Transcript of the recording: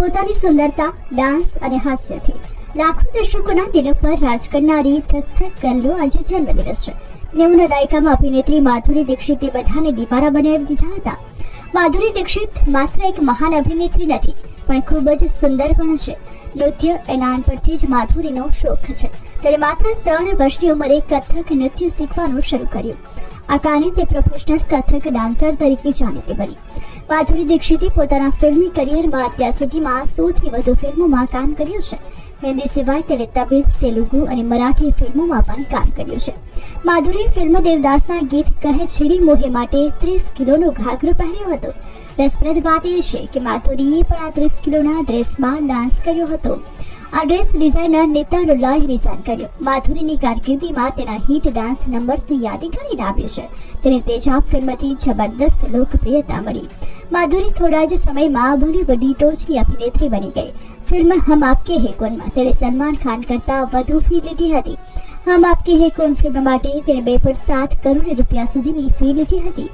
પોતાની સુંદરતા, ડાન્સ અને હાસ્યથી લાખો દર્શકોના દિલ પર રાજ કરનારી થક થક ગલ્લો આજે જન્મદિવસ છે. 90ના દાયકામાં અભિનેત્રી માધુરી દીક્ષિતે બધાને દીવાના બનાવી દીધા હતા. માધુરી દીક્ષિત માત્ર એક મહાન અભિનેત્રી નથી, પણ ખૂબ જ સુંદર પણ છે. નૃત્ય એ નાનપણથી જ માધુરીનો શોખ છે. તેણે માત્ર 3 વર્ષની ઉંમરે કથક નૃત્ય શીખવાનું શરૂ કર્યું. આ કારણે તે પ્રોફેશનલ કથક ડાન્સર તરીકે જાણીતી બની. માધુરી દીક્ષિતે પોતાના ફિલ્મી કરિયરમાં અત્યાર સુધીમાં 100થી વધુ ફિલ્મોમાં કામ કર્યું છે. હિન્દી સિવાય તેણે તમિલ, તેલુગુ અને મરાઠી ફિલ્મોમાં પણ કામ કર્યું છે. માધુરી ફિલ્મ દેવદાસના ગીત કહે છેડી મોહે માટે 30 કિલોનો ઘાઘરો પહેર્યો હતો. રસપ્રદ વાત એ છે કે માધુરીએ પણ આ 30 કિલોના ડ્રેસમાં ડાન્સ કર્યો હતો. આ ડ્રેસ ડિઝાઇનર નિતારુલ્લાહે ડિઝાઇન કર્યો. માધુરીની કારકિર્દીમાં તેના હિટ ડાન્સ નંબર્સની યાદી ઘણી લાંબી છે. તેને તેજાબ ફિલ્મથી જબરદસ્ત લોકપ્રિયતા મળી. માધુરી થોડા જ સમયમાં બોલિવૂડની ટોચની અભિનેત્રી બની ગઈ. ફિલ્મ હમ આપકે હે કોનમાં તેણે સલમાન ખાન કરતાં વધુ ફી લીધી હતી. હમ આપકે હે કોન ફિલ્મ માટે તેણે 2.7 કરોડ રૂપિયા સુધીની ફી લીધી હતી.